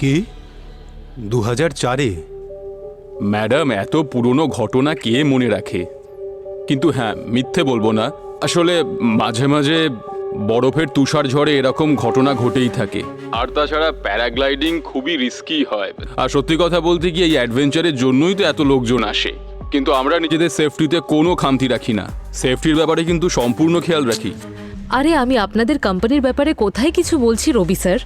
কি 2004-এ? ম্যাডাম, এত পুরনো ঘটনা কে মনে রাখে? কিন্তু হ্যাঁ, মিথ্যে বলবো না, আসলে মাঝে মাঝে বরফের তুষার ঝড়ে এরকম ঘটনা ঘটেই থাকে। আর তাছাড়া প্যারাগ্লাইডিং খুবই রিস্কি হয়। আর সত্যি কথা বলতে কি, এই অ্যাডভেঞ্চারের জন্যই তো এত লোকজন আসে। কিন্তু আমরা নিজেদের সেফটিতে কোনো খামতি রাখি না, সেফটির ব্যাপারে কিন্তু সম্পূর্ণ খেয়াল রাখি। আরে আমি আপনাদের কোম্পানির ব্যাপারে কোথায় কিছু বলছি রবি স্যার?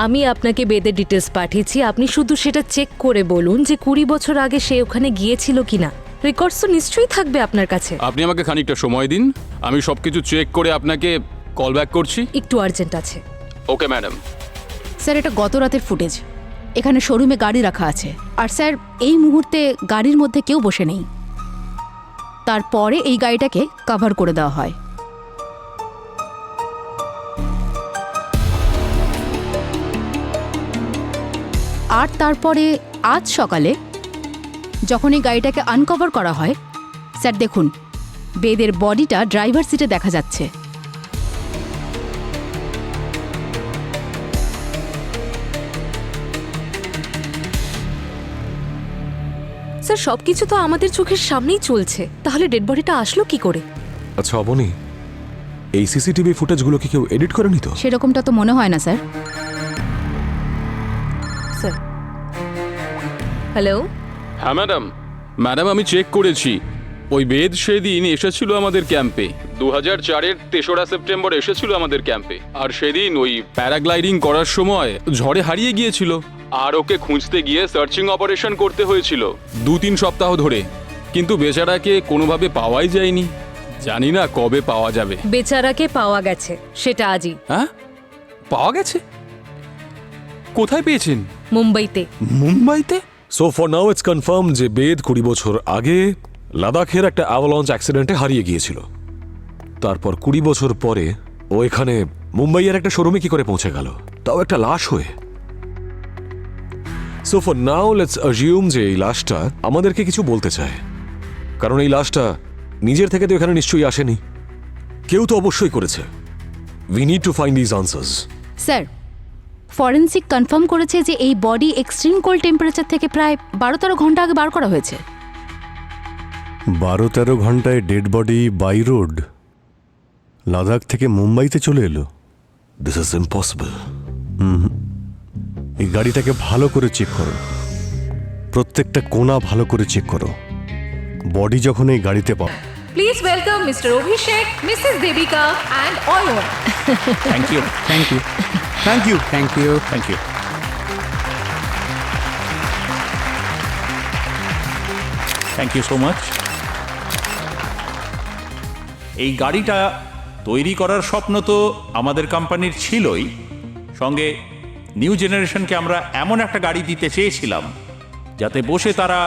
আমি আপনাকে বেদের ডিটেলস পাঠিয়েছি, আপনি শুধু সেটা চেক করে বলুন যে 20 বছর আগে সে ওখানে গিয়েছিল কিনা। রেকর্ডস তো নিশ্চয়ই থাকবে আপনার কাছে। আপনি আমাকে খানিকটা সময় দিন, আমি সবকিছু চেক করে আপনাকে কল ব্যাক করছি। একটু আর্জেন্ট আছে। Okay madam. স্যার, এটা গত রাতের ফুটেজ। এখানে শোরুমে গাড়ি রাখা আছে, আর স্যার এই মুহূর্তে গাড়ির মধ্যে কেউ বসে নেই। তারপরে এই গাড়িটাকে কভার করে দেওয়া হয়। আর তারপরে আজ সকালে যখন এই গাড়িটাকে আনকভার করা হয়, স্যার দেখুন, বেদের বডিটা ড্রাইভার সিটে দেখা যাচ্ছে। স্যার সবকিছু তো আমাদের চোখের সামনেই চলছে, তাহলে ডেড বডিটা আসলো কি করে? আচ্ছা অবনী, এই সিসিটিভি ফুটেজগুলো কি কেউ এডিট করেনি তো? সেরকমটা তো মনে হয় না স্যার। Sir hello? হ্যাঁ ম্যাডাম, ম্যাডাম আমি চেক করেছি, ওই বেদ সেদিন এসেছিল আমাদের ক্যাম্পে। 2004-এর 3রা সেপ্টেম্বর এসেছিল আমাদের ক্যাম্পে। আর সেদিন ওই প্যারাগ্লাইডিং করার সময় ঝড়ে হারিয়ে গিয়েছিল। আর ওকে খুঁজতে গিয়ে সার্চিং অপারেশন করতে হয়েছিল 2-3 সপ্তাহ ধরে, কিন্তু বেচারাকে কোনোভাবে পাওয়াই যায়নি। জানি না কবে পাওয়া যাবে। বেচারাকে পাওয়া গেছে, সেটা আজই। হ্যাঁ, পাওয়া গেছে? কোথায় পেয়েছেন? মুম্বাইতে। মুম্বাইতে? So for now it's confirm যে বেদ 20 বছর আগে লাদাখের একটা অ্যাভালাঞ্চ অ্যাক্সিডেন্টে হারিয়ে গিয়েছিল। তারপর 20 বছর পরে ও এখানে মুম্বাইয়ের একটা শোরুমে কি করে পৌঁছে গেল, তাও একটা লাশ হয়ে। So for now let's assume যে এই লাশটা আমাদেরকে কিছু বলতে চায়, কারণ এই লাশটা নিজের থেকে তো এখানে নিশ্চয়ই আসেনি, কেউ তো অবশ্যই করেছে। We need to find this answers. Sir, forensic confirm করেছে যে এই বডি এক্সট্রিম কোল্ড টেম্পারেচার থেকে প্রায় 12-13 ঘন্টা আগে বার করা হয়েছে। 12-13 ঘন্টায় dead body by road Ladakh থেকে মুম্বাইতে চলে এলো? This is impossible. এই গাড়িটাকে ভালো করে চেক করো, প্রত্যেকটা কোণা ভালো করে চেক করো। বডি যখন এই গাড়িতে পাও। Please welcome mister Abhishek, Mrs Devika and Ayan. Thank you, thank you, thank you, thank you, thank you. Thank you so much. এই গাড়িটা তৈরি করার স্বপ্ন তো আমাদের কোম্পানির ছিলই, সঙ্গে নিউ জেনারেশনকে আমরা এমন একটা গাড়ি দিতে চেয়েছিলাম যাতে বসে তারা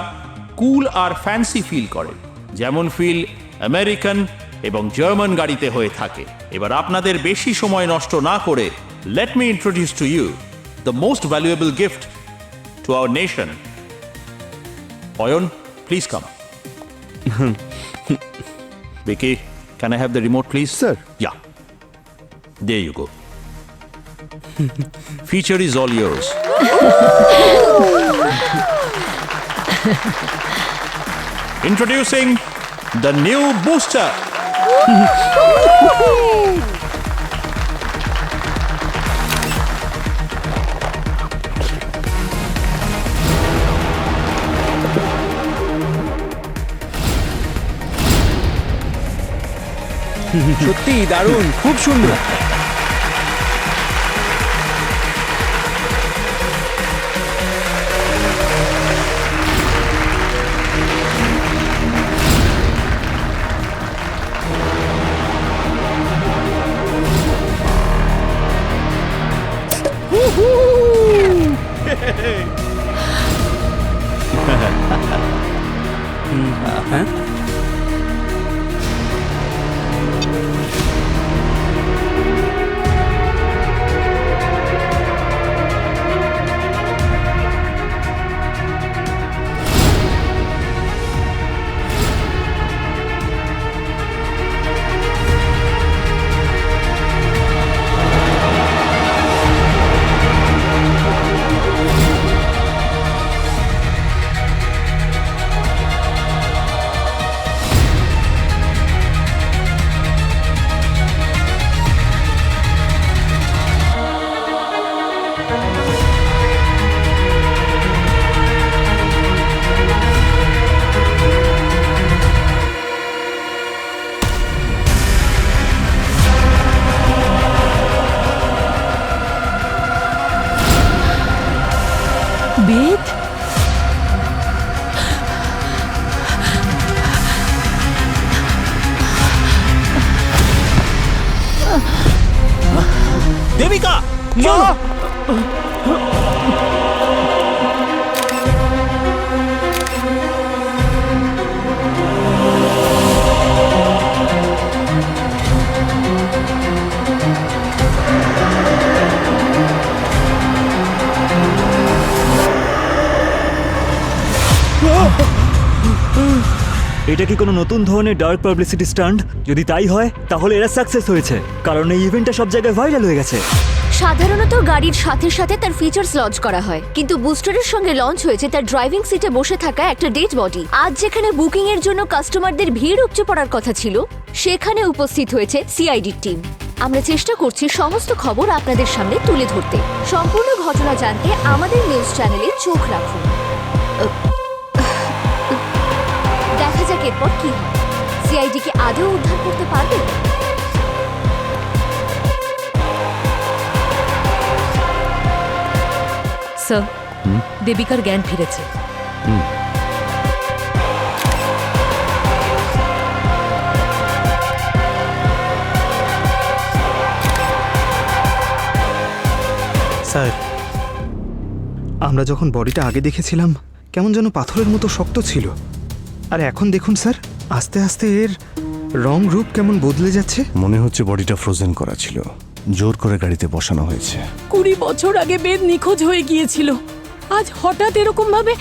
কুল আর ফ্যান্সি ফিল করে, যেমন ফিল আমেরিকান এবং জার্মান গাড়িতে হয়ে থাকে। এবার আপনাদের বেশি সময় নষ্ট না করে let me introduce to you the most valuable gift to our nation. Ayan, please come. Vicky, can I have the remote, please? Sir. Yeah. There you go. Feature is all yours. Introducing the new Booster. সত্যি দারুণ, খুব সুন্দর। হ্যাঁ, বেদ, দেবিকা মা! এটা কি কোনো নতুন ধরনের ডার্ক পাবলিসিটি স্টান্ট? যদি তাই হয় তাহলে এরা সাকসেস হয়েছে, কারণ এই ইভেন্টটা সব জায়গায় ভাইরাল হয়ে গেছে। সাধারণত গাড়ির সাথে সাথে তার ফিচার্স লঞ্চ করা হয়, কিন্তু বুস্টারের সঙ্গে লঞ্চ হয়েছে তার ড্রাইভিং সিটে বসে থাকা একটা ডেড বডি। আজ যেখানে বুকিং এর জন্য কাস্টমারদের ভিড় উপচে পড়ার কথা ছিল, সেখানে উপস্থিত হয়েছে সিআইডির টিম। আমরা চেষ্টা করছি সমস্ত খবর আপনাদের সামনে তুলে ধরতে। সম্পূর্ণ ঘটনা জানতে আমাদের নিউজ চ্যানেলে চোখ রাখুন। দেখা যাক এরপর কি হয়। সিআইডি কে আদৌ উদ্ধার করতে পারবে? স্যার, দেবিকার জ্ঞান ফিরেছে। স্যার, আমরা যখন বডিটা আগে দেখেছিলাম কেমন যেন পাথরের মতো শক্ত ছিল, আর এখন দেখুন স্যার, আস্তে আস্তে এর রং রূপ কেমন বদলে যাচ্ছে। মনে হচ্ছে বডিটা ফ্রোজেন করা ছিল, জোর করে গাড়িতে বসানো হয়েছে। 20 বছর আগে বেদ নিখোঁজ হয়ে গিয়েছিল, আজ হঠাৎ এরকম ভাবে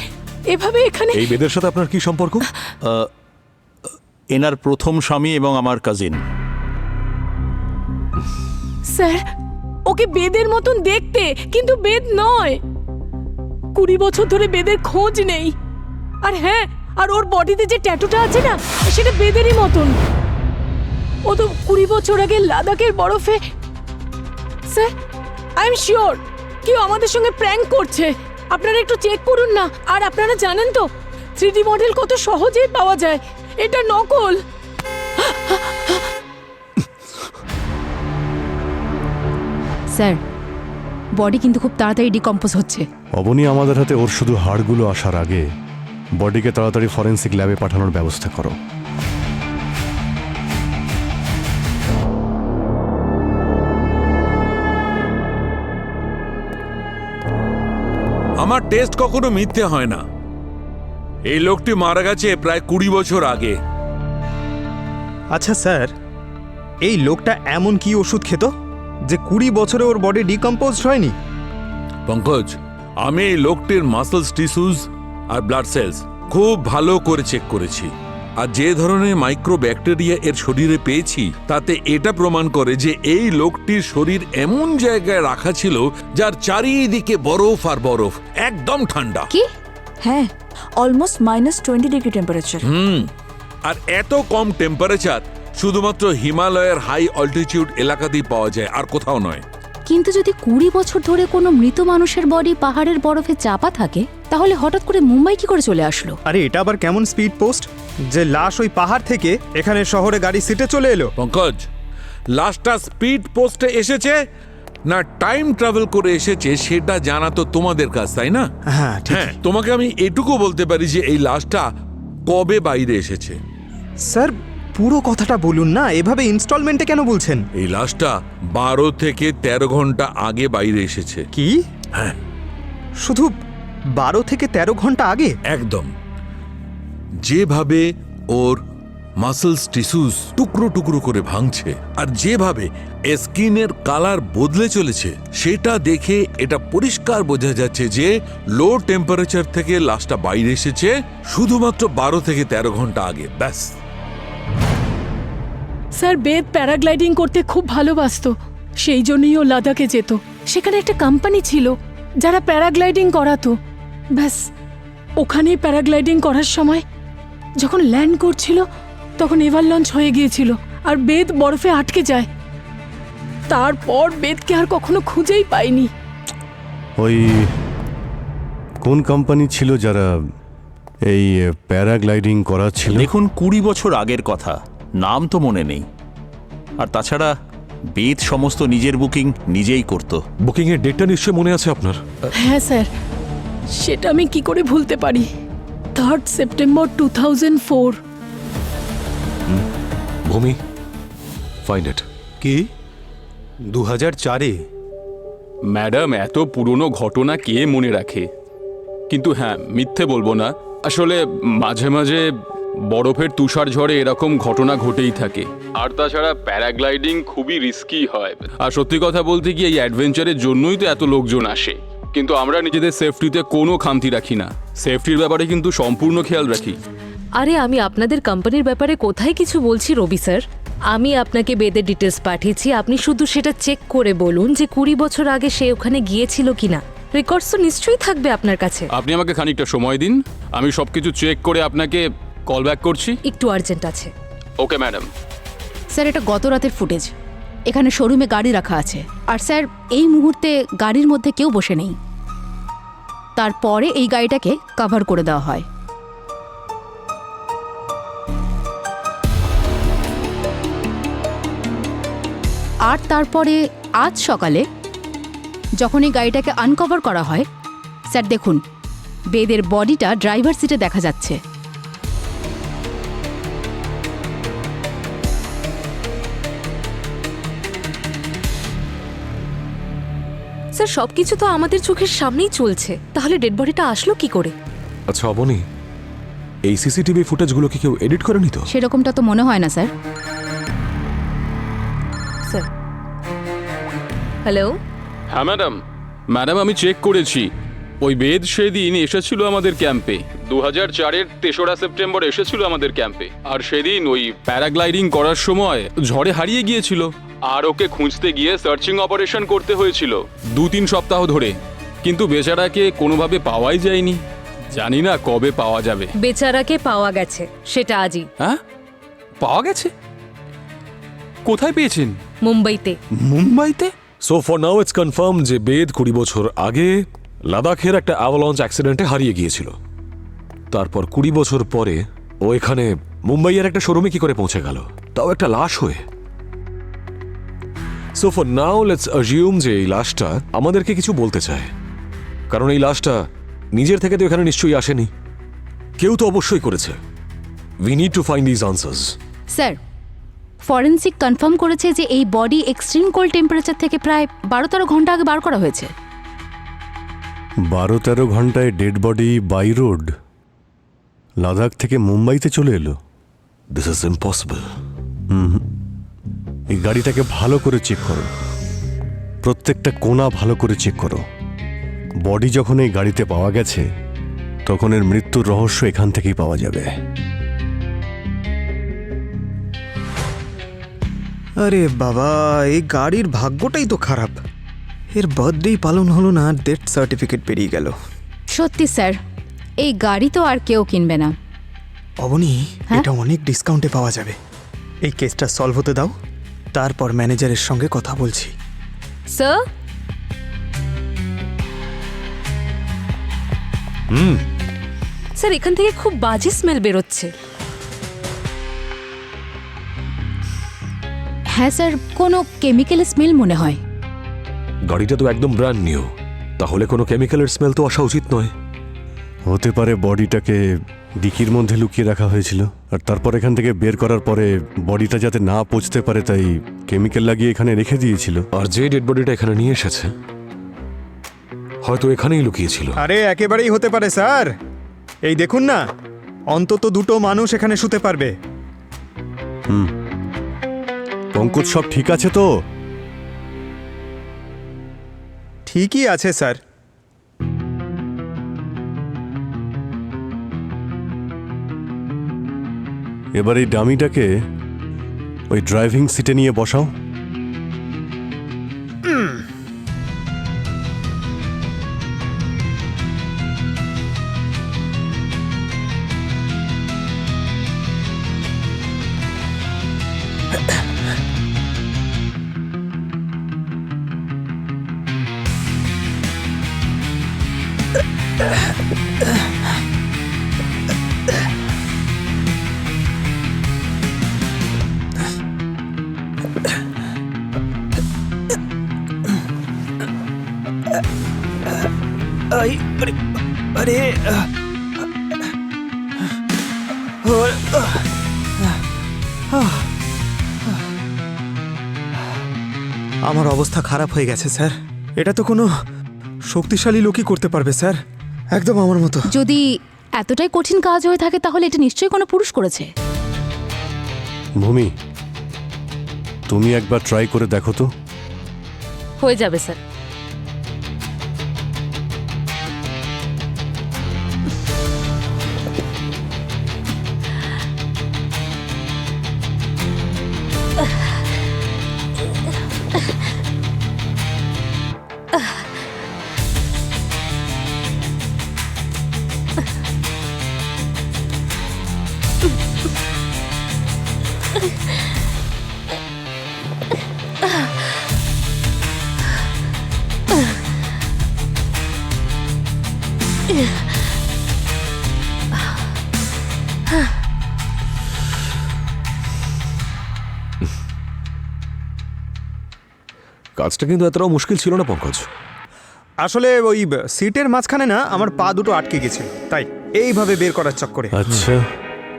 এভাবে এখানে। এই বেদের সাথে আপনার কি সম্পর্ক? এনার প্রথম স্বামী এবং আমার কাজিন। স্যার, ওকে বেদের মতন দেখতে, কিন্তু বেদ নয়। 20 বছর ধরে বেদের খোঁজ নেই। আর হ্যাঁ, আর ওর বডিতে যে ট্যাটুটা আছে না, সেটা বেদেরই মতন। ও তো 20 বছর আগে লাদাখের বরফে। স্যার, আই এম শিওর কেউ আমাদের সঙ্গে প্র্যাঙ্ক করছে। আপনারা একটু চেক করুন না। আর আপনারা জানেন তো 3D মডেল কত সহজেই পাওয়া যায়। এটা নকল। স্যার, বডি কিন্তু খুব তাড়াতাড়ি ডিকম্পোজ হচ্ছে। অবনী, আমাদের হাতে ওর শুধু হাড়গুলো আসার আগে বডিকে তাড়াতাড়ি ফরেন্সিক ল্যাবে পাঠানোর ব্যবস্থা করো। আমার টেস্ট কখনো মিথ্যে হয় না। এই লোকটি মারা গেছে প্রায় 20 বছর আগে। আচ্ছা স্যার, এই লোকটা এমন কি ওষুধ খেত যে 20 বছরে ওর বডি ডিকম্পোজড হয়নি? পঙ্কজ, আমি এই লোকটির মাসলস, টিস্যুস আর ব্লাড সেলস খুব ভালো করে চেক করেছি, আর যে ধরনের মাইক্রো ব্যাকটেরিয়া এর শরীরে পেয়েছি তাতে এটা প্রমাণ করে যে এই লোকটির শরীর এমন জায়গায় রাখা ছিল যার চারিদিকে বরফ আর বরফ, একদম ঠান্ডা। কি? হ্যাঁ, অলমোস্ট -20 ডিগ্রি টেম্পারেচার। আর এত কম টেম্পারেচার শুধুমাত্র হিমালয়ের হাই অল্টিটিউড এলাকাতেই পাওয়া যায়, আর কোথাও নয়। কিন্তু যদি 20 বছর ধরে কোনো মৃত মানুষের বডি পাহাড়ের বরফে চাপা থাকে, তাহলে হঠাৎ করে মুম্বাই কি করে চলে আসলো? আরে এটা আবার কেমন স্পিড পোস্ট যে লাশ ওই পাহাড় থেকে এখানে শহরে গাড়ি সিটে চলে এলো? পঙ্কজ, লাশটা স্পিড পোস্টে এসেছে না টাইম ট্রাভেল করে এসেছে সেটা জানা তো তোমাদের কাজ, তাই না? হ্যাঁ, ঠিক। হ্যাঁ, তোমাকে আমি এটুকু বলতে পারি যে এই লাশটা কবে বাইরে এসেছে। স্যার, পুরো কথাটা বলুন না, এভাবে ইনস্টলমেন্টে কেন বলছেন? এই লাশটা 12 থেকে 13 ঘন্টা আগে বাইরে এসেছে। কি? হ্যাঁ, শুধু 12 থেকে 13 ঘন্টা আগে? একদম। যেভাবে ওর মাসলস, টিস্যুস টুকরো টুকরো করে ভাঙছে, আর যেভাবে স্কিনের কালার বদলে চলেছে, সেটা দেখে এটা পরিষ্কার বোঝা যাচ্ছে যে লো টেম্পারেচার থেকে লাশটা বাইরে এসেছে শুধুমাত্র 12 থেকে 13 ঘন্টা আগে, ব্যাস। স্যার, বেদ প্যারাগ্লাইডিং করতে খুব ভালোবাসতো, সেই জন্যই ও লাদাখে যেত। সেখানে একটা কোম্পানি ছিল যারা প্যারাগ্লাইডিং করাতো। ব্যাস, ওখানেই প্যারাগ্লাইডিং করার সময় যখন ল্যান্ড করছিল তখন এভার লঞ্চ হয়ে গিয়েছিল, আর বেদ বরফে আটকে যায়। তারপর বেদকে আর কখনো খুঁজেই পাইনি। ওই কোন কোম্পানি ছিল যারা এই প্যারাগ্লাইডিং করাচ্ছিল? দেখুন, 20 বছর আগের কথা, নাম তো মনে নেই। আর তাছাড়া বেদ সমস্ত নিজের বুকিং নিজেই করত। বুকিং এর ডেটটা নিশ্চয়ই মনে আছে আপনার? হ্যাঁ স্যার, সেটা আমি কি করে ভুলতে পারি? 3rd September 2004। ভূমি, ফাইন্ড ইট। কি 2004-এ? ম্যাডাম এত পুরনো ঘটনা কে মনে রাখে? কিন্তু হ্যাঁ, মিথ্যে বলবো না, আসলে মাঝে মাঝে বরফের তুষার ঝড়ে এরকম ঘটনা ঘটেই থাকে। আর তাছাড়া প্যারাগ্লাইডিং খুবই রিস্কি হয়। আর সত্যি কথা বলতে কি, এই অ্যাডভেঞ্চারের জন্যই তো এত লোকজন আসে। কিন্তু আমরা নিজেদের সেফটিতে কোনো খামতি রাখি না, সেফটির ব্যাপারে কিন্তু সম্পূর্ণ খেয়াল রাখি। আরে আমি আপনাদের কোম্পানির ব্যাপারে কোথায় কিছু বলছি রবি স্যার? আমি আপনাকে বেদের ডিটেলস পাঠিয়েছি, আপনি শুধু সেটা চেক করে বলুন যে 20 বছর আগে সে ওখানে গিয়েছিল কিনা। রেকর্ডস তো নিশ্চয়ই থাকবে আপনার কাছে। আপনি আমাকে খানিকটা সময় দিন, আমি সবকিছু চেক করে আপনাকে কল ব্যাক করছি। একটু আর্জেন্ট আছে। Okay madam. স্যার এটা গত রাতের ফুটেজ। এখানে শোরুমে গাড়ি রাখা আছে, আর স্যার এই মুহূর্তে গাড়ির মধ্যে কেউ বসে নেই। তারপরে এই গাড়িটাকে কভার করে দেওয়া হয়। আর তারপরে আজ সকালে যখন এই গাড়িটাকে আনকভার করা হয়, স্যার দেখুন বেদের বডিটা ড্রাইভার সিটে দেখা যাচ্ছে। স্যার সবকিছু তো আমাদের চোখের সামনেই চলছে, তাহলে ডেড বডিটা আসলো কি করে? আচ্ছা অবনী, এই সিসিটিভি ফুটেজগুলো কি কেউ এডিট করেনি তো? সেরকমটা তো মনে হয় না স্যার। Sir hello? হ্যাঁ ম্যাডাম, আমি চেক করেছি। ওই বেদ সেদিন এসেছিল আমাদের ক্যাম্পে, 2004-এর 3রা সেপ্টেম্বর এসেছিল আমাদের ক্যাম্পে। আর সেদিন ওই প্যারাগ্লাইডিং করার সময় ঝড়ে হারিয়ে গিয়েছিল। আর ওকে খুঁজতে গিয়ে সার্চিং অপারেশন করতে হয়েছিল 2-3 সপ্তাহ ধরে, কিন্তু বেচারাকে কোনোভাবে পাওয়াই যায়নি। জানি না কবে পাওয়া যাবে। বেচারাকে পাওয়া গেছে, সেটা আজই। হ্যাঁ, পাওয়া গেছে? কোথায় পেয়েছেন? মুম্বাইতে। মুম্বাইতে? So for now it's confirm যে বেদ 20 বছর আগে লাদাখের একটা অ্যাভালাঞ্চ অ্যাক্সিডেন্টে হারিয়ে গিয়েছিল। তারপর 20 বছর পরে ও এখানে মুম্বাইয়ের একটা শোরুমে কি করে পৌঁছে গেল, তাও একটা লাশ হয়ে। So for now let's assume যে এই লাশটা আমাদেরকে কিছু বলতে চায়, কারণ এই লাশটা নিজের থেকে তো এখানে নিশ্চয়ই আসেনি, কেউ তো অবশ্যই করেছে। We need to find this answers. Sir forensic confirm করেছে যে এই বডি এক্সট্রিম কোল্ড টেম্পারেচার থেকে প্রায় 12-13 ঘন্টা আগে বার করা হয়েছে। 12-13 ঘন্টায় dead body by road Ladakh থেকে মুম্বাইতে চলে এলো? This is impossible. এই গাড়িটাকে ভালো করে চেক করো, প্রত্যেকটা কোণা ভালো করে চেক করো। বডি যখন এই গাড়িতে পাওয়া গেছে, তখন এর মৃত্যুর রহস্য এখান থেকেই পাওয়া যাবে। আরে বাবা, এই গাড়ির ভাগ্যটাই তো খারাপ। এর বার্থডেই পালন হলো না, ডেথ সার্টিফিকেট বেরিয়ে গেল। সত্যি স্যার, এই গাড়ি তো আর কেউ কিনবে না। অবনী, হ্যাঁ? এটা অনেক ডিসকাউন্টে পাওয়া যাবে। এই কেসটা সলভ হতে দাও, তারপর ম্যানেজারের সঙ্গে কথা বলছি। স্যার? স্যার এখান থেকে খুব বাজে স্মেল বেরোচ্ছে। হ্যাঁ স্যার, কোনো কেমিক্যাল স্মেল মনে হয়। গাড়িটা তো একদম ব্র্যান্ড নিউ, তাহলে কোনো কেমিক্যালের স্মেল তো আসা উচিত নয়। হতে পারে বডিটাকে ডিকির মধ্যে লুকিয়ে রাখা হয়েছিল, আর তারপর এখান থেকে বের করার পরে বডিটা যাতে না পচতে পারে তাই কেমিক্যাল লাগিয়ে এখানে রেখে দিয়েছিল। আর যে ডেড বডিটা এখানে নিয়ে এসেছে হয়তো এখানেই লুকিয়েছিল। আরে একেবারেই হতে পারে স্যার। এই দেখুন না, অন্তত 2টো মানুষ এখানে শুতে পারবে। পঙ্কজ, সব ঠিক আছে তো? ঠিকই আছে স্যার। এবার এই ডামিটাকে ওই ড্রাইভিং সিটে নিয়ে বসাও। আরে আরে আমার অবস্থা খারাপ হয়ে গেছে স্যার। এটা তো কোনো শক্তিশালী লোকই করতে পারবে স্যার, একদম আমার মতো। যদি এতটাই কঠিন কাজ হয়ে থাকে তাহলে এটা নিশ্চয়ই কোনো পুরুষ করেছে। ভূমি, তুমি একবার ট্রাই করে দেখো তো। হয়ে যাবে স্যার। কাজটা কিন্তু এতটাও মুশকিল ছিল না পঙ্কজ। আসলে ওই সিটের মাঝখানে না আমার পা দুটো আটকে গেছে, তাই এইভাবে বের করার চক্করে। আচ্ছা,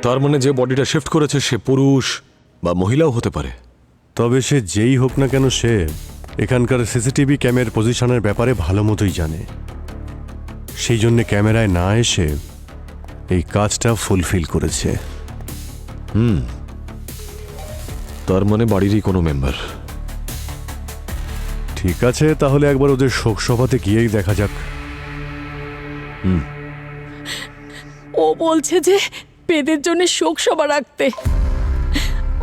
তার মানে যে বডিটা শিফট করেছে সে পুরুষ বা মহিলাও হতে পারে। তবে সে যেই হোক না কেন, সে এখানকার সিসিটিভি ক্যামের পজিশনের ব্যাপারে ভালো মতোই জানে। সেই জন্য ক্যামেরায় না এসে এই কাজটা ফুলফিল করেছে। তার মানে বাড়িরই কোনো মেম্বার। ঠিক আছে, তাহলে একবার ওদের শোক সভাতে গিয়েই দেখা যাক। ও বলছে যে বেদের জন্য শোক সভা রাখতে।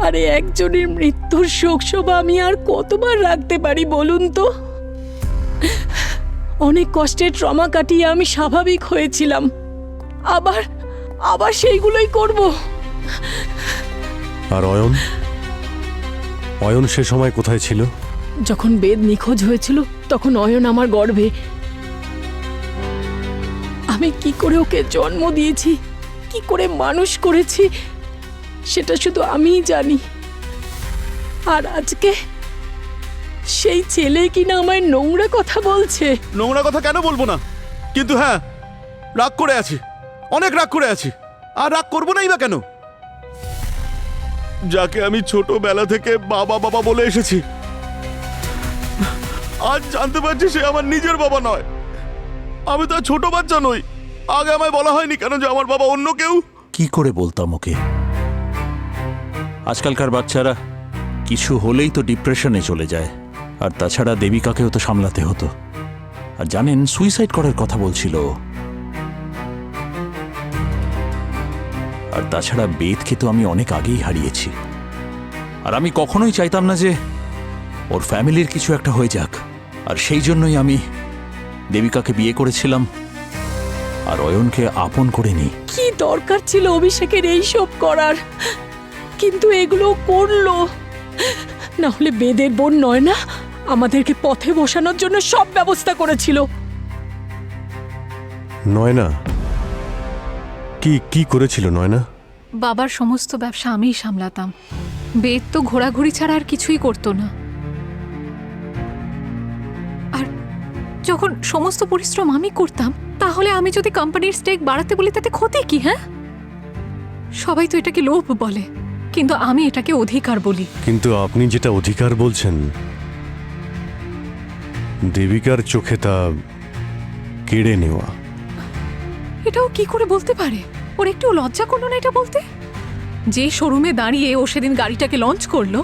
আরে একজনের মৃত্যুর শোক সভা আমি আর কতবার রাখতে পারি বলুন তো? অনেক কষ্টের ট্রমা কাটিয়ে আমি স্বাভাবিক হয়েছিলাম, আবার আবার সেইগুলোই করব। আর অয়ন, অয়ন সে সময় কোথায় ছিল? যখন বেদ নিখোঁজ হয়েছিল তখন অয়ন আমার গর্ভে। আমি কি করে ওকে জন্ম দিয়েছি, কি করে মানুষ করেছি, সেটা শুধু আমিই জানি। আর আজকে সেই ছেলে কিনা আমায় নোংরা কথা বলছে। নোংরা কথা কেন বলবো না, কিন্তু হ্যাঁ, রাগ করে আছি, অনেক রাগ করে আছি। আর রাগ করবো নাই বা কেন? যাকে আমি ছোটবেলা থেকে বাবা বাবা বলে এসেছি, আজ জানতে পারছি সে আমার নিজের বাবা নয়। আমি তো আর ছোট বাচ্চা নই। আগে আমায় বলা হয়নি কেন যে আমার বাবা অন্য কেউ? কি করে বলতাম ওকে? আজকালকার বাচ্চারা কিছু হলেই তো ডিপ্রেশনে চলে যায়। আর তাছাড়া দেবিকাকেও তো সামলাতে হতো। আর জানেন, সুইসাইড করার কথা বলছিল। আর তাছাড়া বেদকে তো আমি অনেক আগেই হারিয়েছি। আর আমি কখনোই চাইতাম না যে ওর ফ্যামিলির কিছু একটা হয়ে যাক। আর সেই জন্যই আমি দেবিকাকে বিয়ে করেছিলাম আর অয়নকে আপন করে নিই। কি দরকার ছিল অভিষেকের এইসব করার? কিন্তু এগুলো করলো না হলে বেদের বোন নয় না আমাদেরকে পথে বসানোর জন্য সব ব্যবস্থা করেছিল। নয়না কি কি করেছিল নয়না? বাবার সমস্ত ব্যবসা আমিই সামলাতাম। বেদ তো ঘোরাঘুরি ছাড়া আর কিছুই করতো না। আর যখন সমস্ত পরিশ্রম আমি করতাম, তাহলে আমি যদি কোম্পানির স্টেক বাড়াতে বলি তাতে ক্ষতি কি? হ্যাঁ, সবাই তো এটাকে লোভ বলে, কিন্তু আমি এটাকে অধিকার বলি। কিন্তু আপনি যেটা অধিকার বলছেন, দেবিকার চোখে তা কেড়ে নেওয়া। এটাও কি করে বলতে পারে? ওর একটু লজ্জা করলো না এটা বলতে? যে শোরুমে দাঁড়িয়ে ও সেদিন গাড়িটাকে লঞ্চ করলো,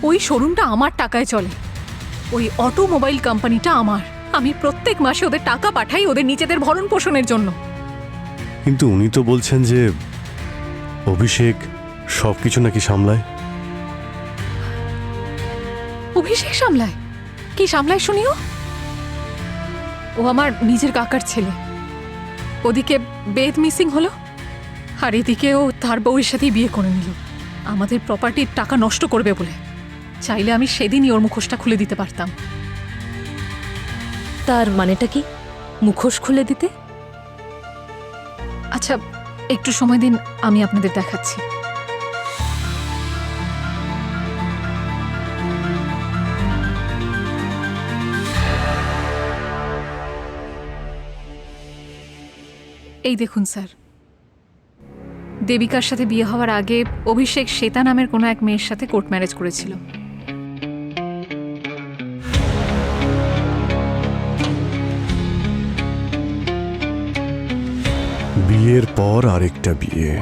ওই শোরুমটা আমার টাকায় চলে। ওই অটোমোবাইল কোম্পানিটা আমার। আমি প্রত্যেক মাসে ওদের টাকা পাঠাই ওদের নিজেদের ভরণ পোষণের জন্য। কিন্তু উনি তো বলছেন যে অভিষেক সবকিছু নাকি সামলায়। অভিষেক সামলায়? কি সামলায় শুনিও? ও আমার নিজের কাকার ছেলে। ওদিকে বেদ মিসিং হলো, আর এদিকে ও তার বউয়ের সাথেই বিয়ে করে নিল আমাদের প্রপার্টির টাকা নষ্ট করবে বলে। চাইলে আমি সেদিনই ওর মুখোশটা খুলে দিতে পারতাম। তার মানেটা কি, মুখোশ খুলে দিতে? আচ্ছা, একটু সময় দিন, আমি আপনাদের দেখাচ্ছি। এই দেখুন স্যার, দেবিকার সাথে বিয়ে হওয়ার আগে অভিষেক শ্বেতা নামের কোনো এক মেয়ের সাথে কোর্ট ম্যারেজ করেছিল। বিয়ের পর আরেকটা বিয়ে।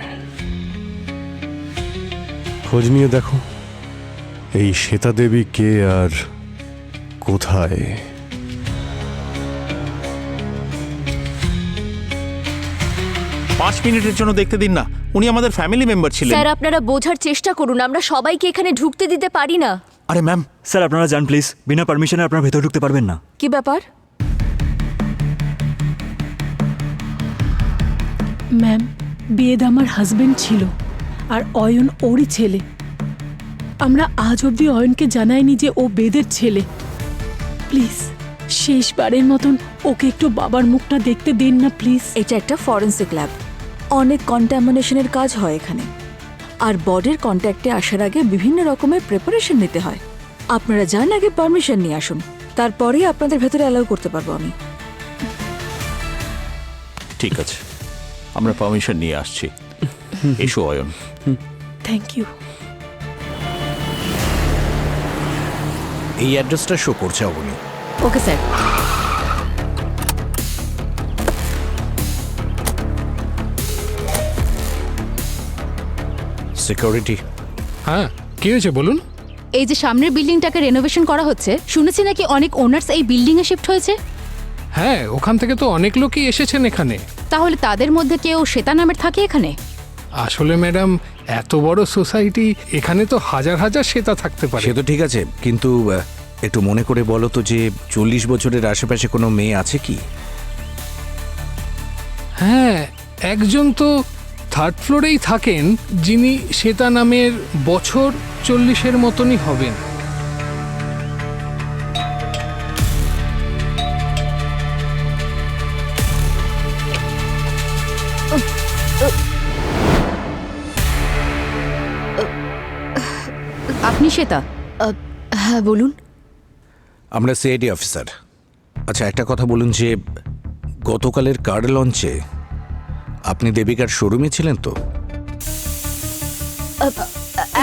খোঁজ নিয়ে দেখো এই শ্বেতা দেবী কে আর কোথায়। 5 মিনিটের জন্য দেখতে দিন না, উনি আমাদের ফ্যামিলি মেম্বার ছিলেন। স্যার আপনারা বোঝার চেষ্টা করুন, আমরা সবাইকে এখানে ঢুকতে দিতে পারি না। আরে ম্যাম, স্যার আপনারা যান প্লিজ, বিনা পারমিশনে আপনারা ভেতর ঢুকতে পারবেন না। কি ব্যাপার? ম্যাম, বেদ আমার হাজবেন্ড ছিল আর অয়ন ওরই ছেলে। আমরা আজ অবধি অয়নকে জানাইনি যে ও বেদের ছেলে। প্লিজ শেষবারের মতন ওকে একটু বাবার মুখটা দেখতে দিন না প্লিজ। এটা একটা ফরেন্সিক ল্যাব, অনেক কন্টামিনেশনের কাজ হয় এখানে, আর বডির কন্ট্যাক্টে আসার আগে বিভিন্ন রকমের প্রিপারেশন নিতে হয়। আপনারা যান, আগে পারমিশন নিয়ে আসুন, তারপরেই আপনাদের ভেতরে অ্যালাউ করতে পারবো আমি। ঠিক আছে, আমরা পারমিশন নিয়ে আসছি। এসো অয়ন। Thank you. এই অ্যাড্রেসটা শো করছে অবনী। Okay sir. সিকিউরিটি। হ্যাঁ, কি হয়েছে বলুন? এই যে সামনের বিল্ডিংটাকে রেনোভেশন করা হচ্ছে, শুনেছি নাকি অনেক ওনার্স এই বিল্ডিং এ শিফট হয়েছে। হ্যাঁ, ওখান থেকে তো অনেক লোকই এসেছেন এখানে। তাহলে তাদের মধ্যে কেউ শ্বেতা নামের থাকে এখানে? আসলে ম্যাডাম, এত বড় সোসাইটি, এখানে তো হাজার হাজার শ্বেতা থাকতে পারে। সে তো ঠিক আছে, কিন্তু একটু মনে করে বলো তো যে 40 বছরের আশেপাশে কোনো মেয়ে আছে কি? হ্যাঁ, একজন তো 3rd ফ্লোরেই থাকেন, যিনি শ্বেতা নামের, বছর 40-এর মতনই হবেন। আপনি শ্বেতা? হ্যাঁ বলুন। আমরা সিআইডি অফিসার। আচ্ছা, একটা কথা বলুন যে গতকালের কার লঞ্চে আপনি দেবিকার শোরুমে ছিলেন তো?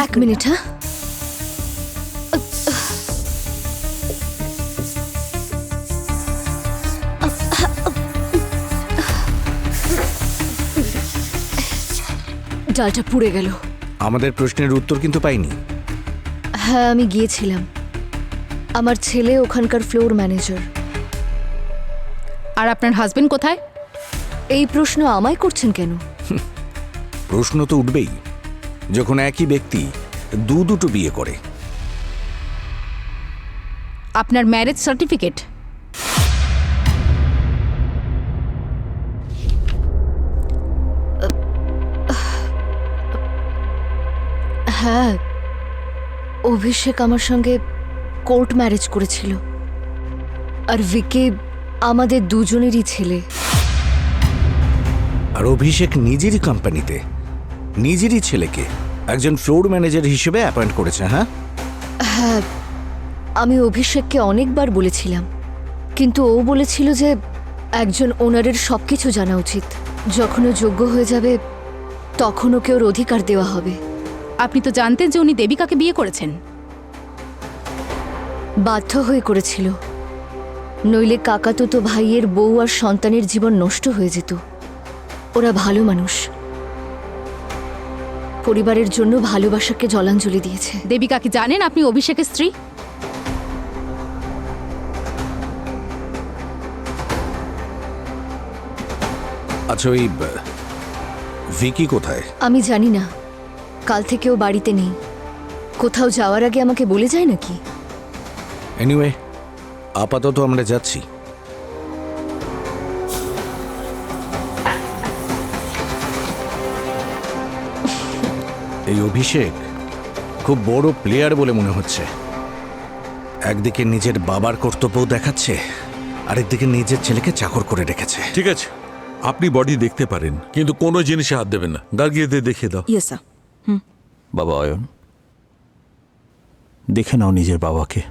এক মিনিট। হ্যাঁ, ডালটা পুড়ে গেল। আমাদের প্রশ্নের উত্তর কিন্তু পাইনি। হ্যাঁ, আমি গিয়েছিলাম। আমার ছেলে ওখানকার ফ্লোর ম্যানেজার। আর আপনার হাজবেন্ড কোথায়? এই প্রশ্ন আমায় করছেন কেন? প্রশ্ন তো উঠবেই যখন একই ব্যক্তি দুটো বিয়ে করে। আপনার ম্যারেজ সার্টিফিকেট? হ্যাঁ, অভিষেক আমার সঙ্গে কোর্ট ম্যারেজ করেছিল, আর ভিকি আমাদের দুজনেরই ছেলে। আর অভিষেক নিজেরই কোম্পানিতে নিজেরই ছেলেকে একজন ফ্লোর ম্যানেজার হিসেবে অ্যাপয়েন্ট করেছে। হ্যাঁ হ্যাঁ, আমি অভিষেককে অনেকবার বলেছিলাম, কিন্তু ও বলেছিল যে একজন ওনারের সবকিছু জানা উচিত। যখন ও যোগ্য হয়ে যাবে তখন ওকে ওর অধিকার দেওয়া হবে। আপনি তো জানতেন যে উনি দেবিকাকে বিয়ে করেছেন? বাধ্য হয়ে করেছিল, নইলে কাকাতুতো ভাইয়ের বউ আর সন্তানের জীবন নষ্ট হয়ে যেত। ওরা ভালো মানুষ, পরিবারের জন্য ভালোবাসাকে জলাঞ্জলি দিয়েছে। দেবিকা কি জানেন আপনি অভিষেকের স্ত্রী? আচ্ছা, ওই ভিকি কোথায়? আমি জানি না, কাল থেকে ও বাড়িতে নেই। কোথাও যাওয়ার আগে আমাকে বলে যায় নাকি? এনিওয়ে, আপাতত আমরা যাচ্ছি। এই অভিষেক খুব বড় প্লেয়ার বলে মনে হচ্ছে। একদিকে নিজের বাবার কর্তব্য দেখাচ্ছে, আরেকদিকে নিজের ছেলেকে চাকর করে রেখেছে। ঠিক আছে, আপনি বডি দেখতে পারেন, কিন্তু কোনো জিনিসে হাত দেবেন না। গার্গিয়ে দিয়ে দেখিয়ে দাও। Yes sir. বাবা অয়ন, দেখে নাও নিজের বাবাকে।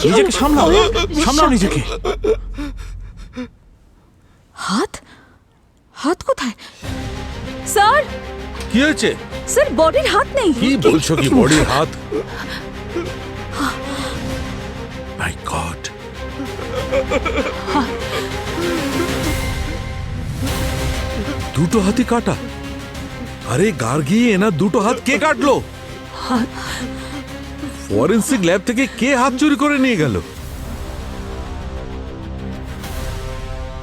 নিজেকে সামলাও, সামলাও নিজেকে। হাত হাত কোথায় স্যার? কি হয়েছে? স্যার বডির হাত নেই। কি বলছো? কি বডির হাত? মাই গড, দুটো হাতই কাটা। আরে গার্গি, এনার দুটো হাত কে কাটলো? ফরেন্সিক ল্যাব থেকে কে হাত চুরি করে নিয়ে গেল?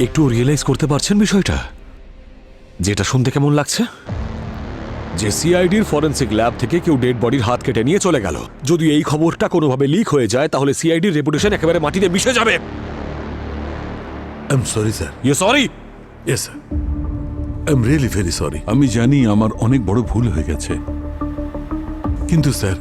একটু রিয়েলাইজ করতে পারছেন বিষয়টা? যেটা শুনতে কেমন লাগছে? যে সিআইডির ফরেন্সিক ল্যাব থেকে কেউ ডেড বডির হাত কেটে নিয়ে চলে গেল। যদি এই খবরটা কোনোভাবে লিক হয়ে যায় তাহলে সিআইডির রেপুটেশন একেবারে মাটিতে মিশে যাবে। I am sorry sir. You sorry? Yes sir, I am really very sorry. আমি জানি আমার অনেক বড় ভুল হয়ে গেছে, কিন্তু স্যার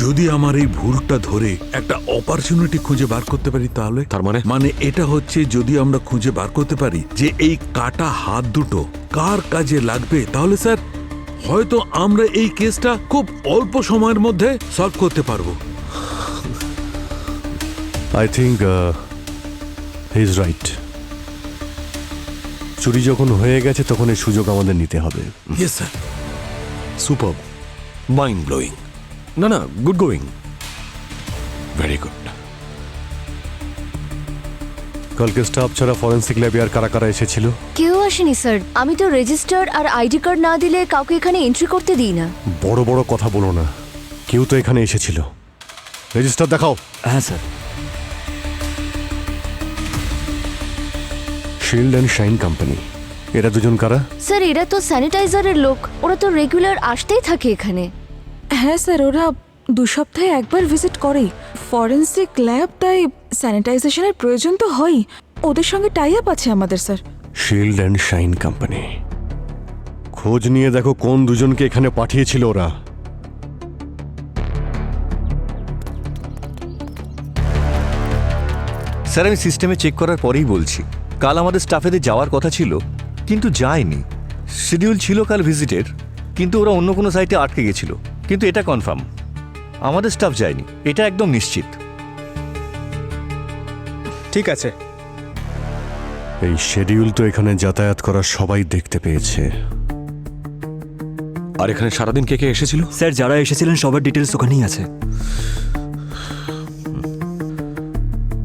যদি আমার এই ভুলটা ধরে একটা অপরচুনিটি খুঁজে বার করতে পারি তাহলে। তার মানে এটা হচ্ছে, যদি আমরা খুঁজে বার করতে পারি যে এই কাটা হাত দুটো কার কাজে লাগবে, তাহলে স্যার হয়তো আমরা এই কেসটা খুব অল্প সময়ের মধ্যে সলভ করতে পারবো। I think he is right. চুরি যখন হয়ে গেছে তখন এই সুযোগ আমাদের নিতে হবে। Yes sir. Super, mind blowing. না না, গুড গোয়িং, ভেরি গুড। কালকে স্টাফ ছাড়া ফরেন্সিক ল্যাবে আর কারা কারা এসেছিল? কেউ আসেনি স্যার। আমি তো রেজিস্টার আর আইডি কার্ড না দিলে কাউকে এখানে এন্ট্রি করতে দিই না। বড় বড় কথা বলো না, কেউ তো এখানে এসেছিল। রেজিস্টার দেখাও। হ্যাঁ sir. Shield and shine company, এরা দুজন কারা? স্যার এরা তো স্যানিটাইজারের লোক, ওরা তো রেগুলার আসতেই থাকে এখানে। হ্যাঁ স্যার, ওরা 2 সপ্তাহে একবার ভিজিট করে। ফরেন্সিক ল্যাব, তাই স্যানিটাইজেশনের প্রয়োজন তো হয়। ওদের সঙ্গে টাই আপ আছে আমাদের sir. Shield and shine company, খোঁজ নিয়ে দেখো কোন দুজনকে এখানে পাঠিয়েছিল ওরা। স্যার আমি সিস্টেমে চেক করার পরেই বলছি, কাল আমাদের স্টাফেদের যাওয়ার কথা ছিল কিন্তু যায়নি। শিডিউল ছিল কাল ভিজিটের, কিন্তু ওরা অন্য কোনো সাইটে আটকে গেছিল। কিন্তু এটা কনফার্ম, আমাদের স্টাফ যায়নি, এটা একদম নিশ্চিত। ঠিক আছে। এই শিডিউল তো এখানে যাতায়াত করা সবাই দেখতে পেয়েছে। আর এখানে সারাদিন কে কে এসেছিল? স্যার যারা এসেছিলেন সবার ডিটেলস ওখানেই আছে।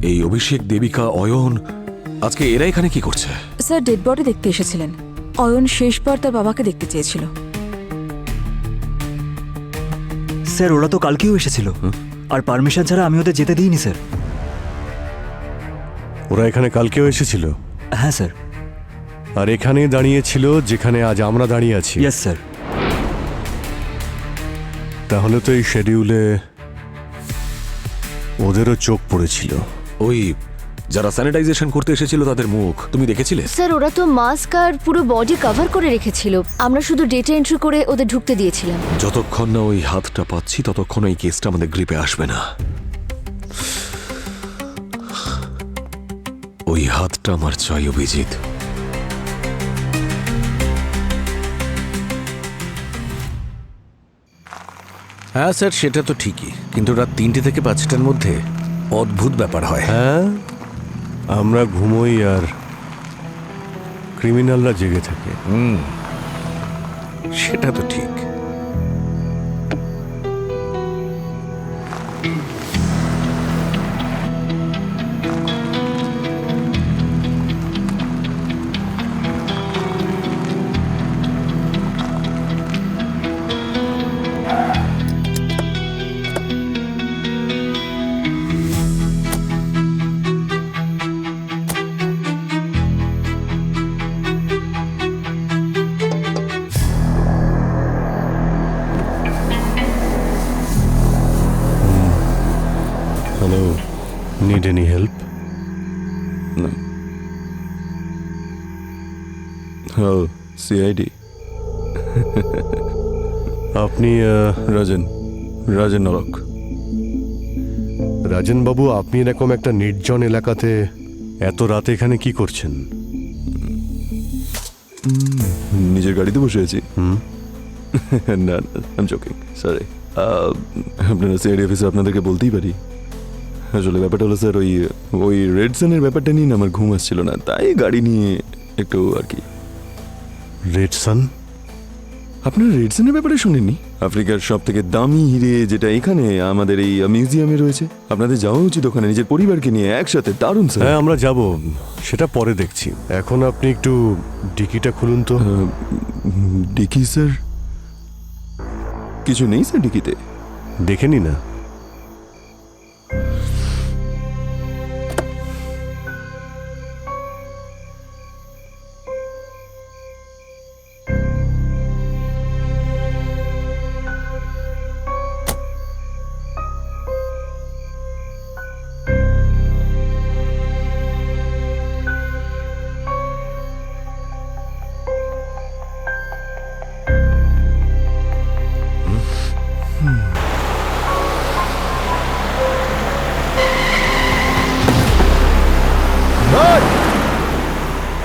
এই অভিষেক, দেবিকা, অয়ন, আজকে এরা এখানে কি করছে? স্যার ডেড বডি দেখতে এসেছিলেন। অয়ন শেষবার তার বাবাকে দেখতে চেয়েছিল। স্যার ওরা তো কালকেও এসেছিল, আর পারমিশন ছাড়া আমি ওদের যেতে দিইনি স্যার। ওরা এখানে কালকেও এসেছিল? হ্যাঁ স্যার। আর এখানেই দাঁড়িয়েছিল যেখানে আজ আমরা দাঁড়িয়ে আছি? Yes sir. তাহলে তো এই শিডিউলে ওদেরও চোখ পড়েছিল। ওই যারা স্যানিটাইজেশন করতে এসেছিল তাদের মুখ তুমি দেখেছিলে? স্যার ওরা তো মাস্ক আর পুরো বডি কভার করে রেখেছিল, আমরা শুধু ডেটা এন্ট্রি করে ওদের ঢুকতে দিয়েছিলাম। যতক্ষণ না ওই হাতটা পাচ্ছি ততক্ষণ এই কেসটা আমাদের গ্রিপে আসবে না। ওই হাতটা আমার চাই, অভিজিৎ। হ্যাঁ স্যার, সেটা তো ঠিকই, কিন্তু রাত 3টে থেকে 5টার মধ্যে অদ্ভুত ব্যাপার হয়। হ্যাঁ, আমরা ঘুমোই আর ক্রিমিনালরা জেগে থাকে। সেটা তো ঠিক। Hello, need any help? Hello, CID. আপনি রাজেন নরক। রাজেন বাবু, আপনি এরকম একটা নির্জন এলাকাতে এত রাতে এখানে কি করছেন? নিজের গাড়িতে বসে আছি। না, আই এম জোকিং, সরি। আপনারা সিআইডি অফিসে আপনাদেরকে বলতেই পারি। আসলে ব্যাপারটা হলো স্যার, ওই ওই রেড সানের ব্যাপারটা নিয়ে না আমার ঘুম আসছিল না, তাই গাড়ি নিয়ে একটু আর কি। রেড সান? আপনারা রেড সানের ব্যাপারে শুনেননি? আফ্রিকার সব থেকে দামি হিরে যেটা এখানে আমাদের এই মিউজিয়ামে রয়েছে। আপনাদের যাওয়া উচিত ওখানে, নিজের পরিবারকে নিয়ে একসাথে। দারুণ স্যার। হ্যাঁ আমরা যাব, সেটা পরে দেখছি। এখন আপনি একটু ডিকিটা খুলুন তো। Dicky sir? কিছু নেই স্যার ডিকিতে। দেখে নি না।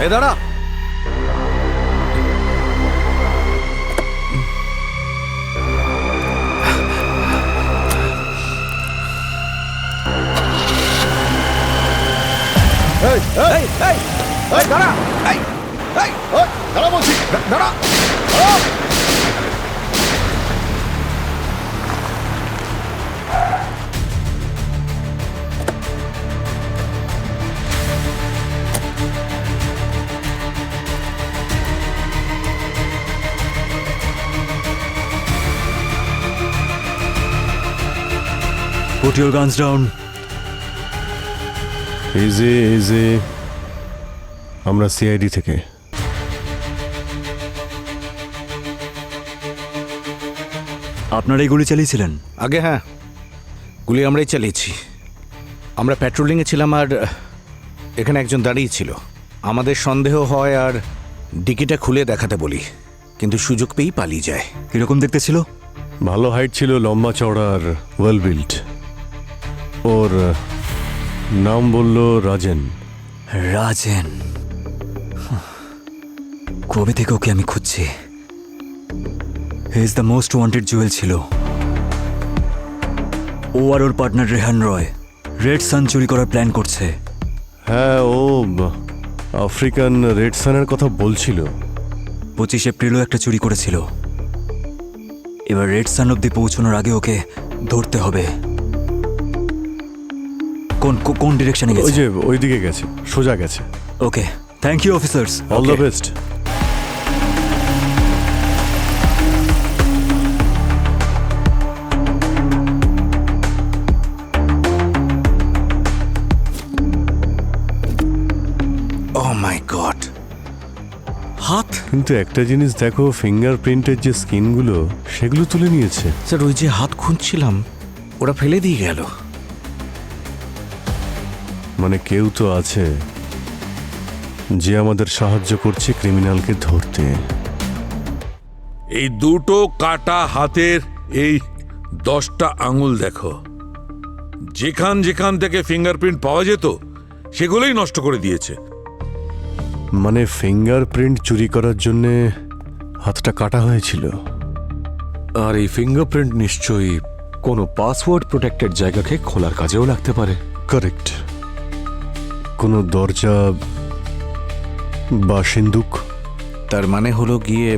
এই দাঁড়া। দাঁড়া বলছি, দাঁড়া। Put your guns down. Easy আমরা সিআইডি থেকে। আপনারাই গুলি চালিয়েছিলেন? আগে হ্যাঁ, গুলি আমরাই চালিয়েছি। আমরা প্যাট্রোলিংয়ে ছিলাম আর এখানে একজন দাঁড়িয়ে ছিল। আমাদের সন্দেহ হয় আর ডিকিটা খুলে দেখাতে বলি, কিন্তু সুযোগ পেয়েই পালিয়ে যায়। কিরকম দেখতে ছিল? ভালো হাইট ছিল, লম্বা চওড়া আর ওয়েল বিল্ড। ওর নাম বললো রাজেন। রাজেন? কবে থেকে ওকে আমি খুঁজছি। He is the most wanted Jewel ছিল। ও আর ওর পার্টনার রেহান রয় রেড সান চুরি করার প্ল্যান করছে। হ্যাঁ, ও আফ্রিকান রেড সানের কথা বলছিল। 25 এপ্রিলও একটা চুরি করেছিল। এবার রেড সান অব্দি পৌঁছানোর আগে ওকে ধরতে হবে। কোন ডিরেকশনে গেছে? ওই যে ওইদিকে গেছে, সোজা গেছে। Okay, thank you officers. All the best. Oh my God! হাত? কিন্তু একটা জিনিস দেখো, ফিঙ্গারপ্রিন্টের যে স্কিনগুলো সেগুলো তুলে নিয়েছে। স্যার ওই যে হাত খুঁজছিলাম ওরা ফেলে দিয়ে গেল। মানে কেউ তো আছে যে আমাদের সাহায্য করছে ক্রিমিনালকে ধরতে। এই দুটো কাটা হাতের এই 10টা আঙুল দেখো, যেখান যেখান থেকে ফিঙ্গারপ্রিন্ট পাওয়া যেত সেগুলোই নষ্ট করে দিয়েছে। মানে ফিঙ্গারপ্রিন্ট চুরি করার জন্য হাতটা কাটা হয়েছিল। আর এই ফিঙ্গারপ্রিন্ট নিশ্চয়ই কোনো পাসওয়ার্ড প্রোটেক্টেড জায়গাকে খোলার কাজেও লাগতে পারে। কারেক্ট। কোনো দরজা বা সিন্দুক। তার মানে হলো গিয়ে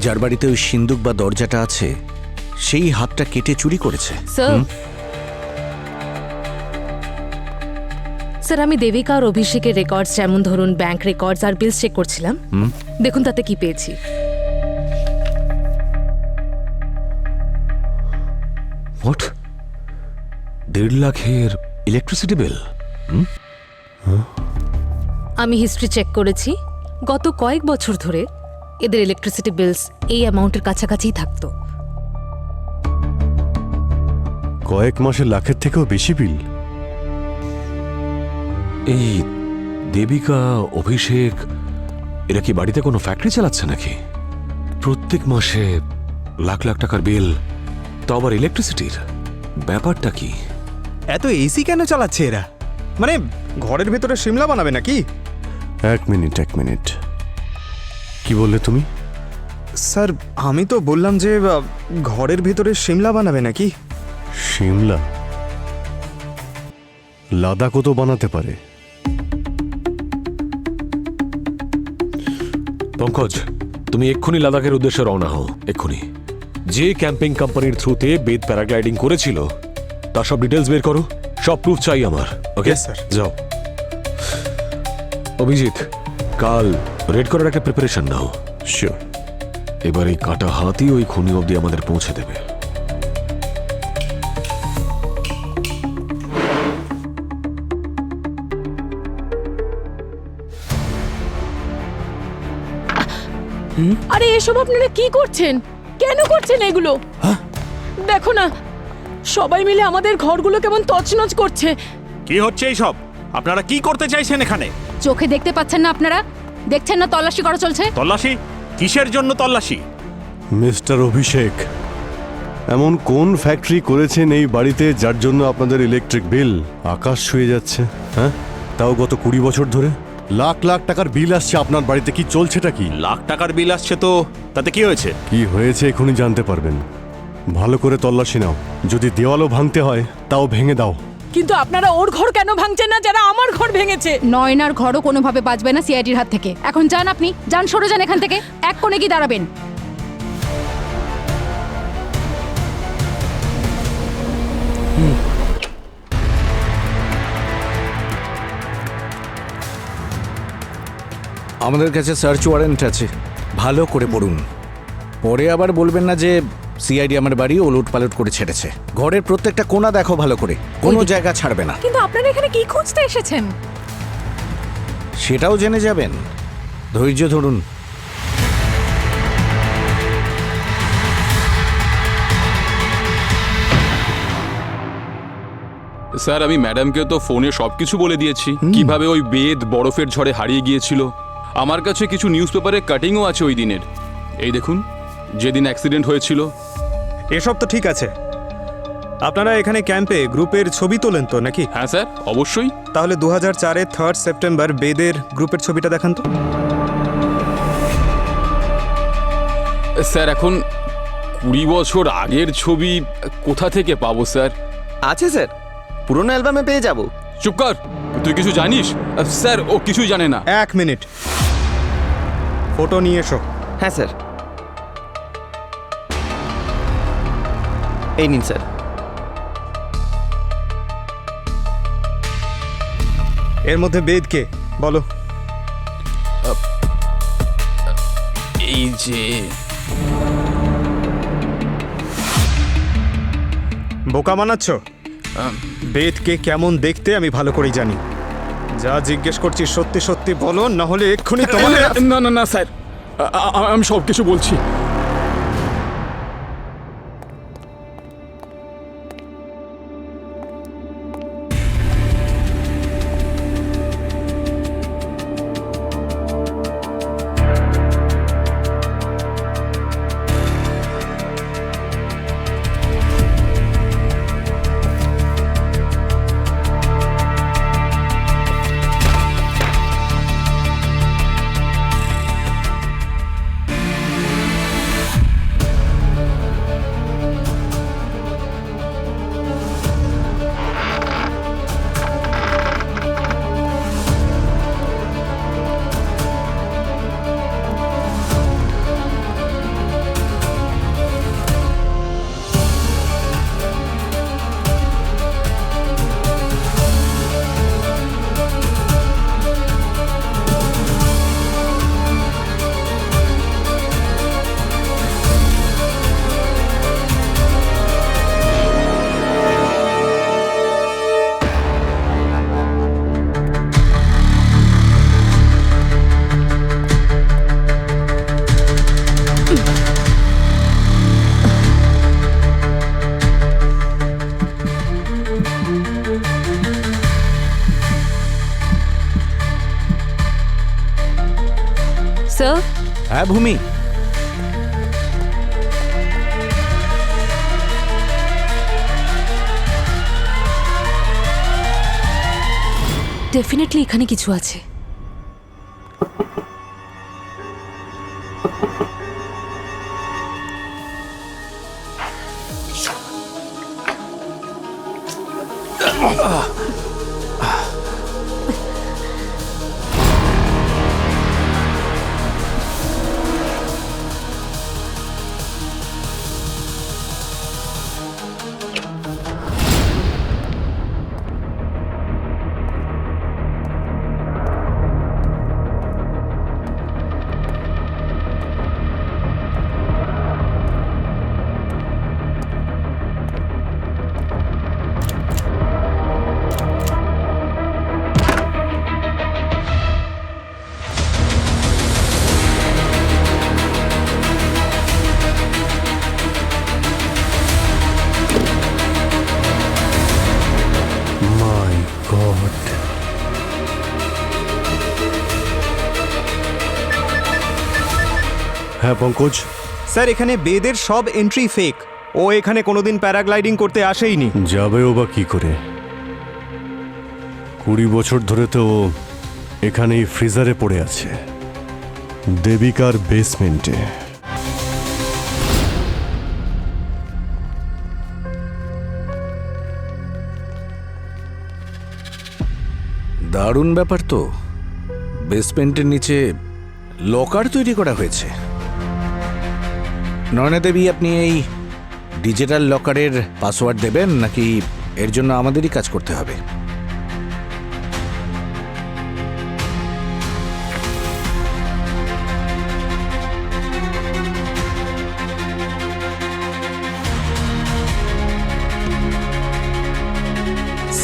যার বাড়িতে ওই সিন্দুক বা দরজাটা আছে সেই হাতটা কেটে চুরি করেছে। স্যার, আমি দেবিকা আর অভিষেকের রেকর্ডস, যেমন ধরুন ব্যাংক রেকর্ডস আর বিলস চেক করছিলাম। দেখুন তাতে কি পেয়েছি। হোয়াট? 1.5 লাখের ইলেকট্রিসিটি বিল? আমি হিস্ট্রি চেক করেছি। গত কয়েক বছর ধরে এদের ইলেকট্রিসিটি বিলস এই অ্যামাউন্টের কাছাকাছিই থাকতো। কয়েক মাসে লাখের থেকেও বেশি বিল। এই দেবিকা, অভিষেক এরা কি বাড়িতে কোনো ফ্যাক্টরি চালাচ্ছে নাকি? প্রত্যেক মাসে লাখ লাখ টাকার বিল, তো আবার ইলেকট্রিসিটির। ব্যাপারটা কি? এত এসি কেন চালাচ্ছে এরা? মানে ঘরের ভেতরে সিমলা বানাবে নাকি? এক মিনিট কি বললে তুমি? স্যার, আমি তো বললাম যে ঘরের ভেতরে সিমলা বানাবে নাকি। সিমলা? লাদাখও তো বানাতে পারে। পঙ্কজ, তুমি এক্ষুনি লাদাখের উদ্দেশ্যে রওনা হও, এক্ষুনি। যে ক্যাম্পিং কোম্পানির থ্রুতে বেদ প্যারাগ্লাইডিং করেছিল তার সব ডিটেলস বের করো, সব প্রুফ চাই আমার। ওকে স্যার, যাও। অভিজিৎ, কাল রেড করার একটা প্রিপারেশন নাও। শিওর। এবার এই কাটা হাতই ওই খুনি অবধি আমাদের পৌঁছে দেবে। আরে এসব আপনারা কি করছেন? কেন করছেন এগুলো? দেখো না, সবাই মিলে আমাদের ঘরগুলো কেমন তছনছ করছে। কি হচ্ছে এইসব? আপনারা কি করতে চাইছেন এখানে? চোখে দেখতে পাচ্ছেন না আপনারা? দেখছেন না তল্লাশি করা চলছে? তল্লাশি? কিসের জন্য তল্লাশি? মিস্টার অভিষেক, এমন কোন ফ্যাক্টরি করেছেন এই বাড়িতে যার জন্য আপনাদের ইলেকট্রিক বিল আকাশ ছুঁয়ে যাচ্ছে? হ্যাঁ, তাও গত 20 বছর ধরে লাখ লাখ টাকার বিল আসছে আপনার বাড়িতে। কি চলছেটা কি? লাখ টাকার বিল আসছে তো তাতে কি হয়েছে? কি হয়েছে এখনই জানতে পারবেন। ভালো করে তল্লাশি নাও, যদি দেওয়ালও ভাঙতে হয় তাও ভেঙে দাও। কিন্তু আপনারা ওর ঘর কেন ভাঙছেন না যারা আমার ঘর ভেঙেছে? নয়নার ঘরও কোনোভাবে বাঁচবে না সিআইডির হাত থেকে। এখন যান আপনি, যান, সরে যান এখান থেকে। এক কোণে কি দাঁড়াবেন? আমাদের কাছে সার্চ ওয়ারেন্ট আছে, ভালো করে পড়ুন। পরে আবার বলবেন না যে সিআইডি আমার বাড়ি ওলট পালট করে ছেড়েছে। ঘরের প্রত্যেকটা কোণা দেখো ভালো করে, কোনো জায়গা ছাড়বে না। কিন্তু আপনারা এখানে কি খুঁজতে এসেছেন? সেটাও জেনে যাবেন, ধৈর্য ধরুন। স্যার, আমি ম্যাডামকে তো ফোনে সবকিছু বলে দিয়েছি, কিভাবে ওই বেদ বরফের ঝড়ে হারিয়ে গিয়েছিল। আমার কাছে কিছু নিউজ পেপারে কাটিংও আছে ওই দিনের। এই দেখুন, যেদিন অ্যাক্সিডেন্ট হয়েছিল। এসব তো ঠিক আছে। আপনারা এখানে ক্যাম্পে গ্রুপের ছবি তোলেন তো নাকি? হ্যাঁ স্যার, অবশ্যই। তাহলে 2004-এর 3 সেপ্টেম্বর বেদের গ্রুপের ছবিটা দেখান তো। স্যার, এখন 20 বছর আগের ছবি কোথা থেকে পাবো স্যার? আছে স্যার, পুরোনো অ্যালবামে পেয়ে যাব। চুপ কর, তুই কিছু জানিস? স্যার, ও কিছুই জানে না। 1 মিনিট, ফটো নিয়ে এসো। হ্যাঁ স্যার, এই নিন স্যার। এর মধ্যে বেদ কে বলো? এই যে বোকা বানাচ্ছ? বেদকে কেমন দেখতে আমি ভালো করেই জানি। যা জিজ্ঞেস করছি সত্যি সত্যি বলো, না হলে এক্ষুনি তোমার। না না না স্যার, আমি সব কিছু বলছি। স্যার। হ্যাঁ ভূমি, ডেফিনেটলি এখানে কিছু আছে। হ্যাঁ পঙ্কজ, স্যার এখানে বেদের সব এন্ট্রি ফেক। ও এখানে কোনোদিন প্যারাগ্লাইডিং করতে আসেইনি। যাবেও বা কি করে? 20 বছর ধরে তো ও এখানেই ফ্রিজারে পড়ে আছে, দেবিকার বেসমেন্টে। দারুণ ব্যাপার তো। বেসমেন্টের নিচে লকার তৈরি করা হয়েছে। নয়না দেবী, আপনি এই ডিজিটাল লকারের পাসওয়ার্ড দেবেন নাকি এর জন্য আমাদেরই কাজ করতে হবে?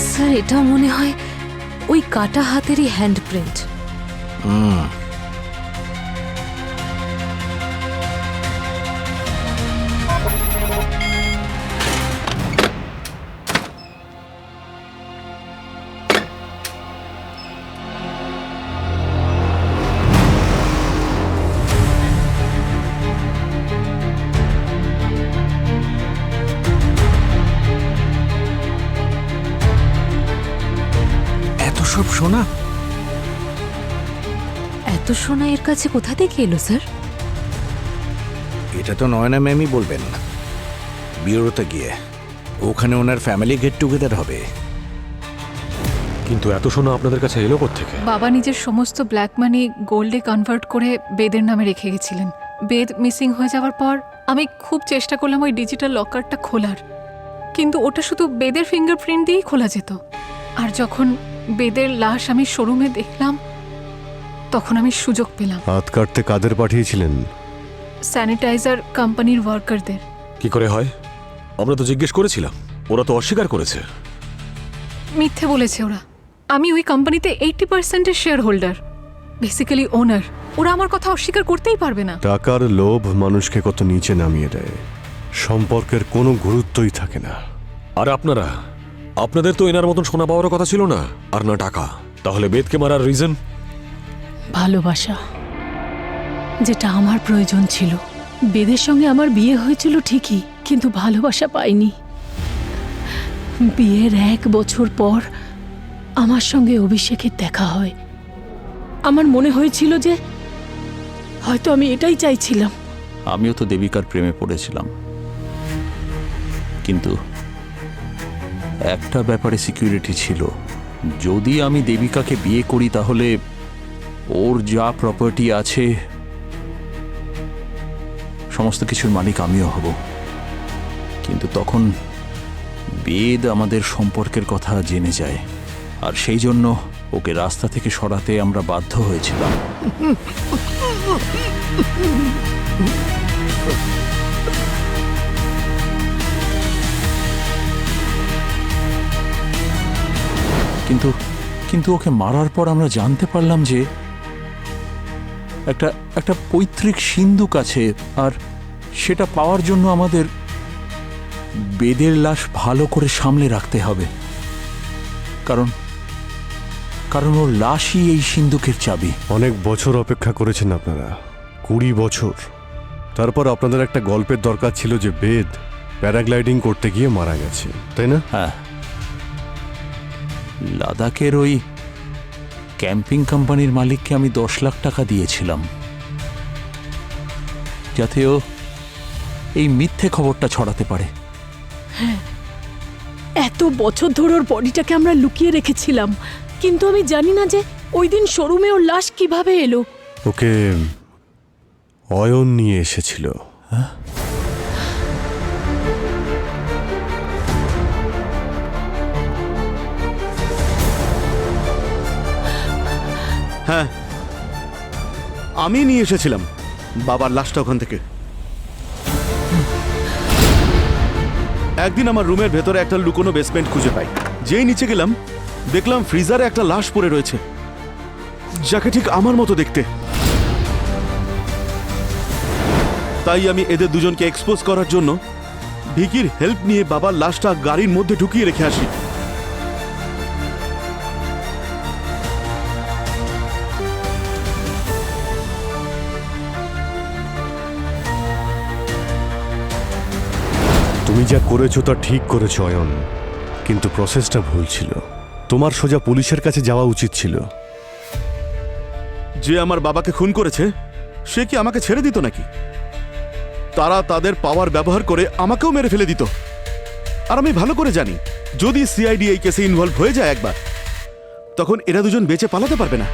স্যার এটা মনে হয় ওই কাটা হাতেরই হ্যান্ডপ্রিন্ট। এত সব সোনা? এত সোনা এর কাছে কোথা থেকে এলো স্যার? এটা তো নয়না ম্যামই বলবেন, বিউরোতে গিয়ে। ওখানে ওনার ফ্যামিলি গেট টুগেদার হবে। কিন্তু এত সোনা আপনাদের কাছে এলো কোত্থেকে? বাবা নিজের সমস্ত ব্ল্যাক মানি গোল্ডে কনভার্ট করে বেদের নামে রেখে গেছিলেন। বেদ মিসিং হয়ে যাওয়ার পর আমি খুব চেষ্টা করলাম ওই ডিজিটাল লকারটা খোলার, কিন্তু ওটা শুধু বেদের ফিঙ্গারপ্রিন্ট দিয়েই খোলা যেত। আর যখন বেদের লাশ আমি শোরুমে দেখলাম, তখন আমি সুযোগ পেলাম। হাত কাটতে কাদের পাঠিয়েছিলেন? স্যানিটাইজার কোম্পানির ওয়ার্কারদের। কি করে হয়? আমরা তো জিজ্ঞেস করেছিলাম, ওরা তো অস্বীকার করেছে। মিথ্যে বলেছে ওরা। আমি ওই কোম্পানিতে 80%-এর শেয়ার হোল্ডার, বেসিক্যালি ওনার। ওরা আমার কথা অস্বীকার করতেই পারবে না। টাকার লোভ মানুষকে কত নিচে নামিয়ে দেয়, সম্পর্কের কোনো গুরুত্বই থাকে না। আর আপনারা, আপনাদের তো এনার মতন সোনা পাওয়ার কথা ছিল না, আর না টাকা। তাহলে বেদকে মারার রিজন? ভালোবাসা, যেটা আমার প্রয়োজন ছিল। বেদের সঙ্গে আমার বিয়ে হয়েছিল ঠিকই, কিন্তু ভালোবাসা পাইনি। বিয়ের 1 বছর পর আমার সঙ্গে অভিষেকের দেখা হয়। আমার মনে হয়েছিল যে হয়তো আমি এটাই চাইছিলাম। আমিও তো দেবিকার প্রেমে পড়েছিলাম, কিন্তু একটা ব্যাপারে সিকিউরিটি ছিল। যদি আমি দেবিকাকে বিয়ে করি তাহলে ওর যা প্রপার্টি আছে সমস্ত কিছুর মালিক আমিও হব। কিন্তু তখন বেদ আমাদের সম্পর্কের কথা জেনে যায়, আর সেই জন্য ওকে রাস্তা থেকে সরাতে আমরা বাধ্য হয়েছিলাম। কিন্তু ওকে মারার পর আমরা জানতে পারলাম যে একটা পৈতৃক সিন্ধুক আছে, আর সেটা পাওয়ার জন্য আমাদের বেদের লাশ ভালো করে সামলে রাখতে হবে। কারণ ওর লাশই এই সিন্ধুকের চাবি। অনেক বছর অপেক্ষা করেছেন আপনারা, 20 বছর। তারপর আপনাদের একটা গল্পের দরকার ছিল যে বেদ প্যারাগ্লাইডিং করতে গিয়ে মারা গেছে, তাই না? হ্যাঁ, লাদাখের ওই ক্যাম্পিং কোম্পানির মালিককে আমি 10 লাখ টাকা দিয়েছিলাম, যাতে ও এই মিথ্যে খবরটা ছড়াতে পারে। হ্যাঁ, এত বছর ধরে ওর বডিটাকে আমরা লুকিয়ে রেখেছিলাম, কিন্তু আমি জানি না যে ওই দিন শোরুমে ওর লাশ কিভাবে এলো। ওকে অয়ন নিয়ে এসেছিল। হ্যাঁ, আমি নিয়ে এসেছিলাম বাবার লাশটা ওখান থেকে। একদিন আমার রুমের ভেতরে একটা লুকোনো বেসমেন্ট খুঁজে পাই। যেই নিচে গেলাম, দেখলাম ফ্রিজারে একটা লাশ পড়ে রয়েছে, যাকে ঠিক আমার মতো দেখতে। তাই আমি এদের দুজনকে এক্সপোজ করার জন্য ভিকির হেল্প নিয়ে বাবার লাশটা গাড়ির মধ্যে ঢুকিয়ে রেখে আসি। তুমি যা করেছো তা ঠিক করেছো অয়ন, কিন্তু প্রসেসটা ভুল ছিল। তোমার সোজা পুলিশের কাছে যাওয়া উচিত ছিল। যে আমার বাবাকে খুন করেছে সে কি আমাকে ছেড়ে দিত নাকি? তারা তাদের পাওয়ার ব্যবহার করে আমাকেও মেরে ফেলে দিত। আর আমি ভালো করে জানি যদি সিআইডি এই কেসে ইনভলভ হয়ে যায় একবার, তখন এরা দুজন বেঁচে পালাতে পারবে না।